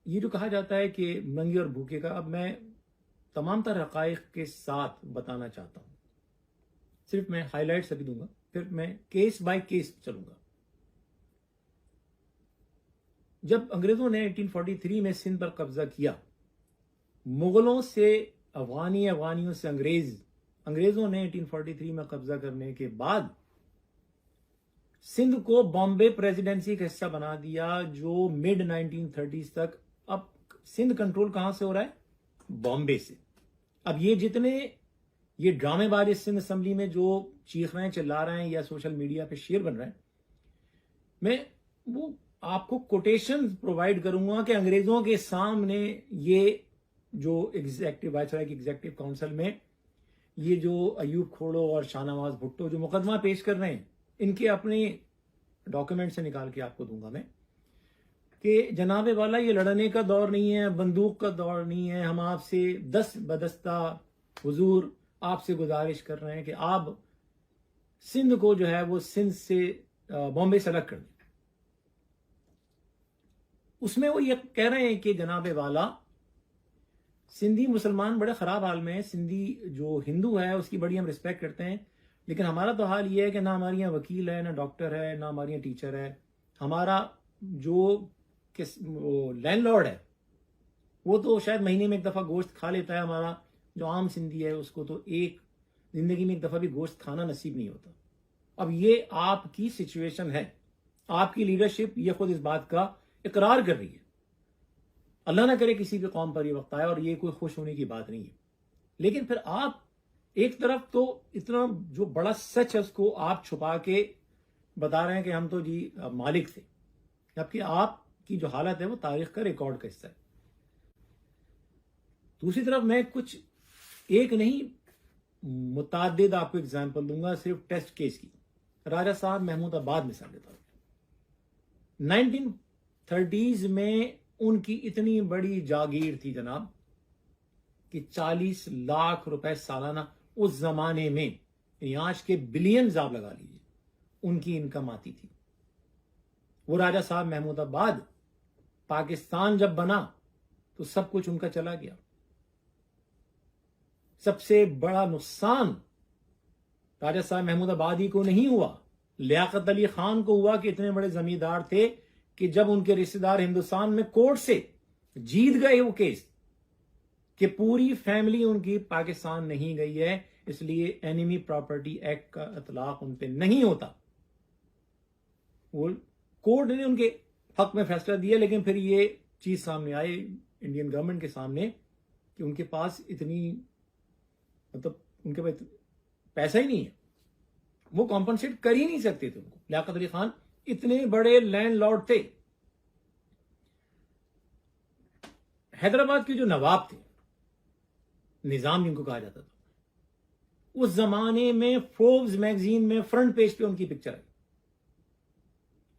یہ جو کہا جاتا ہے کہ ننگے اور بھوکے کا، اب میں تمام تر حقائق کے ساتھ بتانا چاہتا ہوں، صرف میں ہائی لائٹس ابھی دوں گا، پھر میں کیس بائی کیس چلوں گا۔ جب انگریزوں نے 1843 میں سندھ پر قبضہ کیا، مغلوں سے افغانیوں سے انگریزوں نے 1843 میں قبضہ کرنے کے بعد سندھ کو بامبے پریزیڈنسی کا حصہ بنا دیا، جو مڈ 1930s تک۔ اب سندھ کنٹرول کہاں سے ہو رہا ہے؟ بامبے سے۔ اب یہ جتنے یہ ڈرامے باز سندھ اسمبلی میں جو چیخ رہے ہیں، چلا رہے ہیں، یا سوشل میڈیا پہ شیئر بن رہے ہیں، میں وہ آپ کو کوٹیشن پرووائڈ کروں گا کہ انگریزوں کے سامنے یہ جو ایگزیکٹو وائسرائے کی ایگزیکٹو کاؤنسل میں یہ جو ایوب کھوڑو اور شاہ نواز بھٹو جو مقدمہ پیش کر رہے ہیں، ان کے اپنے ڈاکیومنٹ سے نکال کے آپ کو دوں گا میں، کہ جناب والا یہ لڑنے کا دور نہیں ہے، بندوق کا دور نہیں ہے، ہم آپ سے دست بدستہ حضور آپ سے گزارش کر رہے ہیں کہ آپ سندھ کو جو ہے وہ سندھ سے بامبے سے الگ کر دیں۔ اس میں وہ یہ کہہ رہے ہیں کہ جناب والا سندھی مسلمان بڑے خراب حال میں ہیں، سندھی جو ہندو ہے اس کی بڑی ہم رسپیکٹ کرتے ہیں، لیکن ہمارا تو حال یہ ہے کہ نہ ہماری یہاں وکیل ہے، نہ ڈاکٹر ہے، نہ ہماری یہاں ٹیچر ہے، ہمارا جو لینڈ لارڈ ہے وہ تو شاید مہینے میں ایک دفعہ گوشت کھا لیتا ہے، ہمارا جو عام سندھی ہے اس کو تو ایک زندگی میں ایک دفعہ بھی گوشت کھانا نصیب نہیں ہوتا۔ اب یہ آپ کی سچویشن ہے، آپ کی لیڈرشپ یہ خود اس بات کا اقرار کر رہی ہے۔ اللہ نہ کرے کسی بھی قوم پر یہ وقت آئے، اور یہ کوئی خوش ہونے کی بات نہیں ہے، لیکن پھر آپ ایک طرف تو اتنا جو بڑا سچ ہے اس کو آپ چھپا کے بتا رہے ہیں کہ ہم تو جی مالک تھے، جبکہ آپ کی جو حالت ہے وہ تاریخ کا ریکارڈ کا حصہ ہے۔ دوسری طرف میں کچھ ایک نہیں متعدد آپ کو اگزامپل دوں گا، صرف ٹیسٹ کیس کی۔ راجہ صاحب محمود آباد مثال دیتا ہوں۔ 1930s میں ان کی اتنی بڑی جاگیر تھی جناب کہ 40 لاکھ روپے سالانہ اس زمانے میں، یعنی آج کے بلینز آپ لگا لیجیے، ان کی انکم آتی تھی۔ وہ راجہ صاحب محمود آباد پاکستان جب بنا تو سب کچھ ان کا چلا گیا۔ سب سے بڑا نقصان راجہ صاحب محمود آبادی کو نہیں ہوا، لیاقت علی خان کو ہوا، کہ اتنے بڑے زمیندار تھے کہ جب ان کے رشتہ دار ہندوستان میں کورٹ سے جیت گئے وہ کیس کہ پوری فیملی ان کی پاکستان نہیں گئی ہے، اس لیے اینیمی پراپرٹی ایکٹ کا اطلاق ان پہ نہیں ہوتا، وہ کورٹ نے ان کے حق میں فیصلہ دیا۔ لیکن پھر یہ چیز سامنے آئی انڈین گورنمنٹ کے سامنے کہ ان کے پاس اتنی ان کے پاس پیسہ ہی نہیں ہے، وہ کمپنسیٹ کر ہی نہیں سکتے تھے ان کو۔ لیاقت علی خان اتنے بڑے لینڈ لارڈ تھے۔ حیدرآباد کے جو نواب تھے، نظام جن کو کہا جاتا تھا، اس زمانے میں فوربس میگزین میں فرنٹ پیج پہ ان کی پکچر آئی،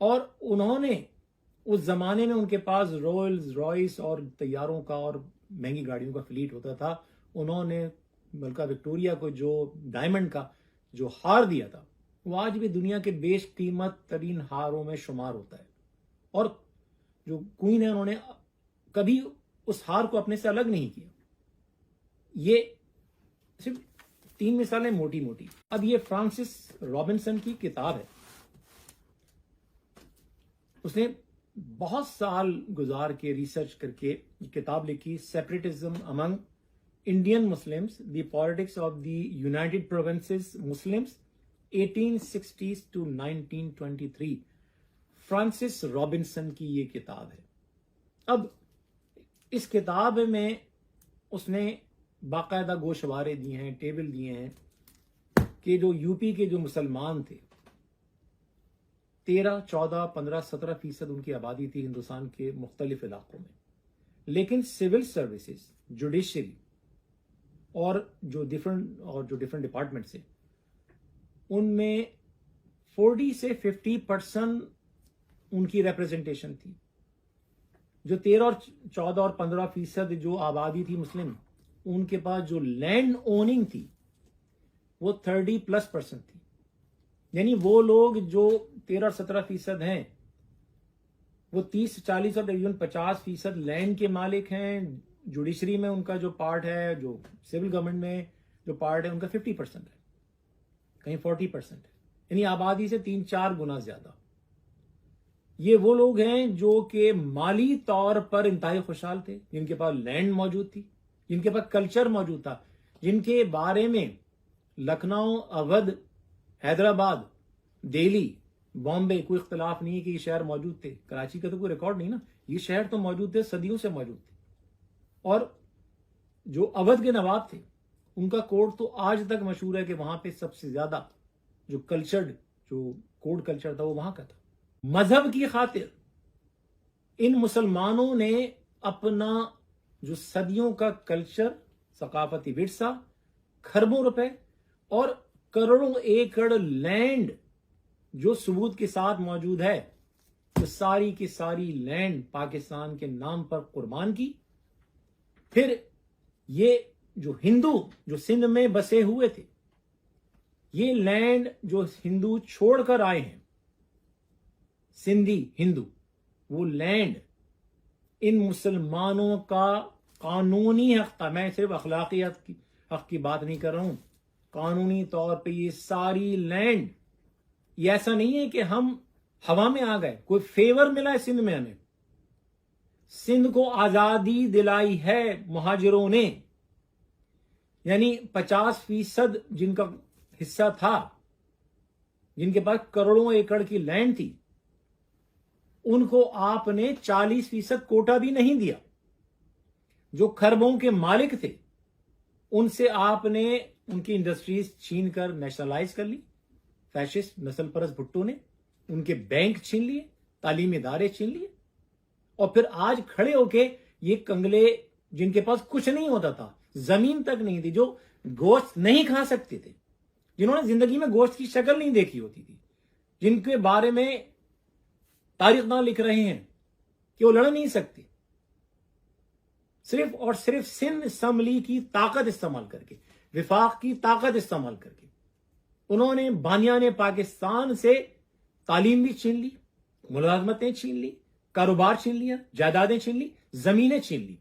اور انہوں نے اس زمانے میں ان کے پاس رولز رائس اور طیاروں کا اور مہنگی گاڑیوں کا فلیٹ ہوتا تھا، انہوں نے ملکہ وکٹوریہ کو جو ڈائمنڈ کا جو ہار دیا تھا، وہ آج بھی دنیا کے بیش قیمت ترین ہاروں میں شمار ہوتا ہے، اور جو کوئین ہے انہوں نے کبھی اس ہار کو اپنے سے الگ نہیں کیا۔ یہ صرف 3 مثالیں موٹی موٹی۔ اب یہ فرانسس رابنسن کی کتاب ہے، اس نے بہت سال گزار کے ریسرچ کر کے کتاب لکھی، separatism among Indian Muslims, the politics of the United Provinces Muslims 1860s to 1923۔ Francis Robinson کی یہ کتاب ہے۔ اب اس کتاب میں اس نے باقاعدہ گوشوارے دیے ہیں، ٹیبل دیے ہیں کہ جو یو پی کے جو مسلمان تھے، 13, 14, 15, 17% ان کی آبادی تھی ہندوستان کے مختلف علاقوں میں، لیکن سول سروسز، جوڈیشری اور جو ڈفرنٹ ڈپارٹمنٹس ہیں، ان میں 40 سے 50% ان کی ریپرزنٹیشن تھی۔ جو 13 اور 14 اور 15% جو آبادی تھی مسلم، ان کے پاس جو لینڈ اوننگ تھی وہ 30+% تھی۔ یعنی وہ لوگ جو 13 اور 17% ہیں، وہ 30-40 اور ایون 50% لینڈ کے مالک ہیں. جوڈیشری میں ان کا جو پارٹ ہے, جو سول گورنمنٹ میں جو پارٹ ہے ان کا 50% ہے, کہیں 40% ہے, یعنی آبادی سے 3-4 گنا زیادہ. یہ وہ لوگ ہیں جو کہ مالی طور پر انتہائی خوشحال تھے, جن کے پاس لینڈ موجود تھی, جن کے پاس کلچر موجود تھا, جن کے بارے میں لکھنؤ, اودھ, حیدرآباد, دہلی, بامبے کوئی اختلاف نہیں ہے کہ یہ شہر موجود تھے. کراچی کا تو کوئی ریکارڈ نہیں نا, یہ شہر تو موجود تھے, صدیوں سے موجود تھے. اور جو اودھ کے نواب تھے ان کا کوڈ تو آج تک مشہور ہے کہ وہاں پہ سب سے زیادہ جو کلچرڈ جو کوڈ کلچر تھا وہ وہاں کا تھا. مذہب کی خاطر ان مسلمانوں نے اپنا جو صدیوں کا کلچر, ثقافتی ورثہ, کھربوں روپے اور کروڑوں ایکڑ لینڈ جو ثبوت کے ساتھ موجود ہے, تو ساری کی ساری لینڈ پاکستان کے نام پر قربان کی. پھر یہ جو ہندو جو سندھ میں بسے ہوئے تھے, یہ لینڈ جو ہندو چھوڑ کر آئے ہیں, سندھی ہندو, وہ لینڈ ان مسلمانوں کا قانونی حق تھا. میں صرف اخلاقی حق کی بات نہیں کر رہا ہوں, قانونی طور پہ یہ ساری لینڈ, یہ ایسا نہیں ہے کہ ہم ہوا میں آ گئے, کوئی فیور ملا ہے سندھ میں ہمیں. سندھ کو آزادی دلائی ہے مہاجروں نے, یعنی 50% جن کا حصہ تھا, جن کے پاس کروڑوں ایکڑ کی لینڈ تھی, ان کو آپ نے 40% کوٹا بھی نہیں دیا. جو کھربوں کے مالک تھے ان سے آپ نے ان کی انڈسٹریز چھین کر نیشنلائز کر لی. فیشسٹ نسل پرست بھٹو نے ان کے بینک چھین لیے, تعلیمی ادارے چھین لیے, اور پھر آج کھڑے ہو کے یہ کنگلے جن کے پاس کچھ نہیں ہوتا تھا, زمین تک نہیں تھی, جو گوشت نہیں کھا سکتے تھے, جنہوں نے زندگی میں گوشت کی شکل نہیں دیکھی ہوتی تھی, جن کے بارے میں تاریخ داں لکھ رہے ہیں کہ وہ لڑ نہیں سکتے, صرف اور صرف سندھ اسمبلی کی طاقت استعمال کر کے, وفاق کی طاقت استعمال کر کے انہوں نے بانیان پاکستان سے تعلیم بھی چھین لی, ملازمتیں چھین لی, کاروبار چھین لیا, جائیدادیں چھین لی, زمینیں چھین لی.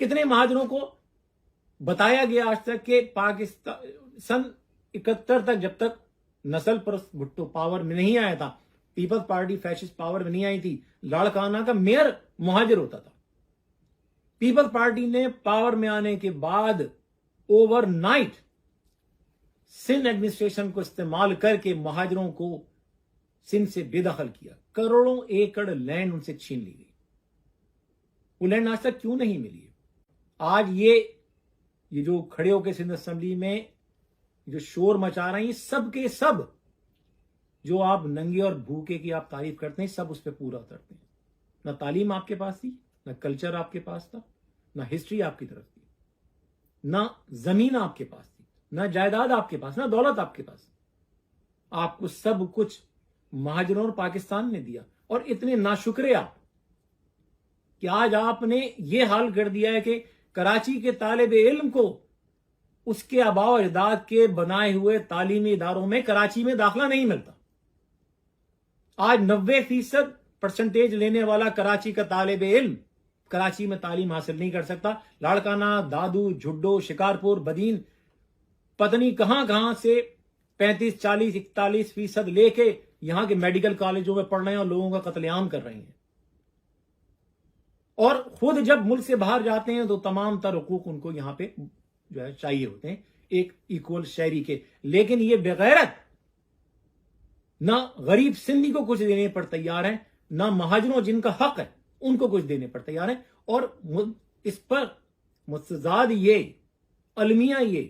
کتنے مہاجروں کو بتایا گیا آج تک کہ پاکستان سن 71 تک, جب تک نسل پرست بھٹو پاور میں نہیں آیا تھا, پیپلز پارٹی فیشسٹ پاور میں نہیں آئی تھی, لاڑکانہ کا میئر مہاجر ہوتا تھا. پیپلز پارٹی نے پاور میں آنے کے بعد اوور نائٹ سندھ ایڈمنسٹریشن کو استعمال کر کے مہاجروں کو سندھ سے بے دخل کیا. کروڑوں ایکڑ لینڈ ان سے چھین لی گئی. وہ لینڈ آج تک کیوں نہیں ملی ہے؟ آج یہ جو کھڑے ہو کے سندھ اسمبلی میں جو شور مچا رہے ہیں, یہ سب کے سب جو آپ ننگے اور بھوکے کی آپ تعریف کرتے ہیں, سب اس پہ پورا اترتے ہیں. نہ تعلیم آپ کے پاس تھی, نہ کلچر آپ کے پاس تھا, نہ ہسٹری آپ کی طرف تھی, نہ زمین آپ کے پاس تھی, نہ جائیداد آپ کے پاس, نہ دولت آپ کے پاس. آپ کو سب کچھ مہاجروں اور پاکستان نے دیا. اور اتنے ناشکرے آپ کہ آج آپ نے یہ حال کر دیا ہے کہ کراچی کے طالب علم کو اس کے آباء و اجداد کے بنائے ہوئے تعلیمی اداروں میں کراچی میں داخلہ نہیں ملتا. آج 90% لینے والا کراچی کا طالب علم کراچی میں تعلیم حاصل نہیں کر سکتا. لاڑکانہ, دادو, جھڈو, شکارپور, بدین, پتنی کہاں کہاں سے 35, 40, 41% لے کے یہاں کے میڈیکل کالجوں میں پڑھ رہے ہیں اور لوگوں کا قتل عام کر رہے ہیں. اور خود جب ملک سے باہر جاتے ہیں تو تمام تر حقوق ان کو یہاں پہ جو ہے چاہیے ہوتے ہیں, ایک ایکول شہری کے. لیکن یہ بغیرت نہ غریب سندھی کو کچھ دینے پر تیار ہیں, نہ مہاجروں جن کا حق ہے ان کو کچھ دینے پر تیار ہیں. اور اس پر مستزاد یہ المیہ یہ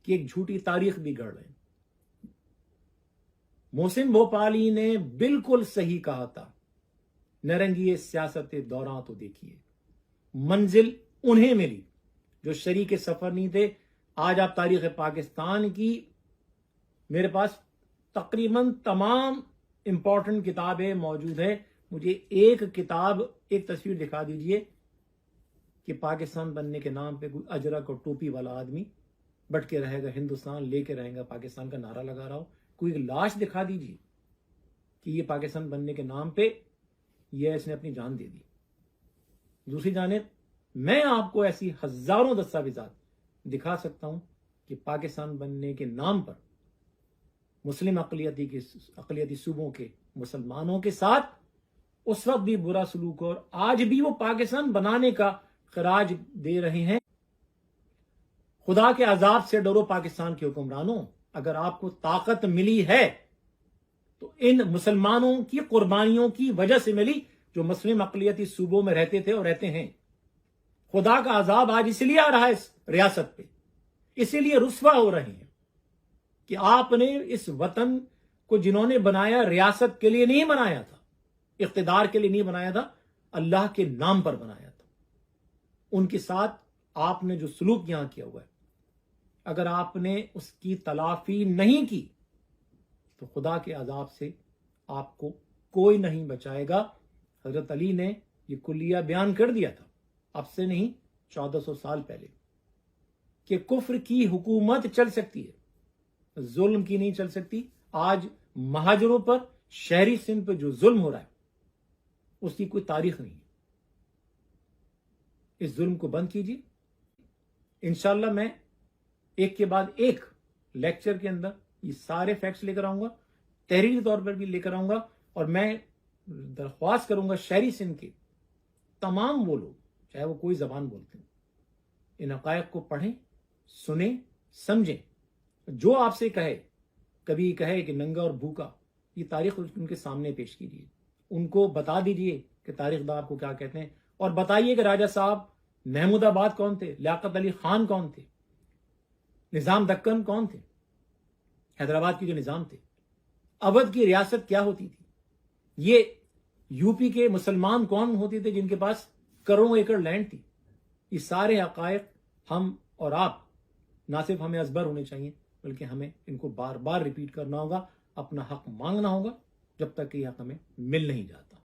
کہ ایک جھوٹی تاریخ بھی گڑھ رہے ہیں. محسن بھوپالی نے بالکل صحیح کہا تھا, نرنگی سیاست دوران تو دیکھیے, منزل انہیں ملی جو شریک سفر نہیں تھے. آج آپ تاریخ پاکستان کی, میرے پاس تقریباً تمام امپورٹنٹ کتابیں موجود ہیں. مجھے ایک کتاب, ایک تصویر دکھا دیجئے کہ پاکستان بننے کے نام پہ کوئی اجرک اور ٹوپی والا آدمی بٹ کے رہے گا, ہندوستان لے کے رہے گا, پاکستان کا نعرہ لگا رہا ہو. کوئی لاش دکھا دیجئے کہ یہ پاکستان بننے کے نام پہ یہ اس نے اپنی جان دے دی. دوسری جانب میں آپ کو ایسی ہزاروں دستاویزات دکھا سکتا ہوں کہ پاکستان بننے کے نام پر مسلم اقلیتی صوبوں کے مسلمانوں کے ساتھ اس وقت بھی برا سلوک اور آج بھی وہ پاکستان بنانے کا خراج دے رہے ہیں. خدا کے عذاب سے ڈرو پاکستان کے حکمرانوں. اگر آپ کو طاقت ملی ہے تو ان مسلمانوں کی قربانیوں کی وجہ سے ملی جو مسلم اقلیتی صوبوں میں رہتے تھے اور رہتے ہیں. خدا کا عذاب آج اس لیے آ رہا ہے اس ریاست پہ, اسی لیے رسوا ہو رہے ہیں کہ آپ نے اس وطن کو جنہوں نے بنایا ریاست کے لیے نہیں بنایا تھا, اقتدار کے لیے نہیں بنایا تھا, اللہ کے نام پر بنایا تھا. ان کے ساتھ آپ نے جو سلوک یہاں کیا ہوا ہے, اگر آپ نے اس کی تلافی نہیں کی تو خدا کے عذاب سے آپ کو کوئی نہیں بچائے گا. حضرت علی نے یہ کلیہ بیان کر دیا تھا اب سے نہیں 1400 سال پہلے کہ کفر کی حکومت چل سکتی ہے, ظلم کی نہیں چل سکتی. آج مہاجروں پر, شہری سندھ پہ جو ظلم ہو رہا ہے اس کی کوئی تاریخ نہیں ہے. اس ظلم کو بند کیجیے. انشاءاللہ میں ایک کے بعد ایک لیکچر کے اندر یہ سارے فیکٹس لے کر آؤں گا, تحریری طور پر بھی لے کر آؤں گا, اور میں درخواست کروں گا شہری سندھ کے تمام وہ لوگ چاہے وہ کوئی زبان بولتے ہیں, ان حقائق کو پڑھیں, سنیں, سمجھیں. جو آپ سے کبھی کہے کہ ننگا اور بھوکا, یہ تاریخ ان کے سامنے پیش کیجیے, ان کو بتا دیجئے کہ تاریخ داں آپ کو کیا کہتے ہیں, اور بتائیے کہ راجہ صاحب محمود آباد کون تھے, لیاقت علی خان کون تھے, نظام دکن کون تھے, حیدرآباد کے جو نظام تھے, اودھ کی ریاست کیا ہوتی تھی, یہ یو پی کے مسلمان کون ہوتے تھے جن کے پاس کروڑوں ایکڑ لینڈ تھی. یہ سارے حقائق ہم اور آپ نہ صرف ہمیں ازبر ہونے چاہیے بلکہ ہمیں ان کو بار بار ریپیٹ کرنا ہوگا, اپنا حق مانگنا ہوگا جب تک کہ یہ حق ہمیں مل نہیں جاتا.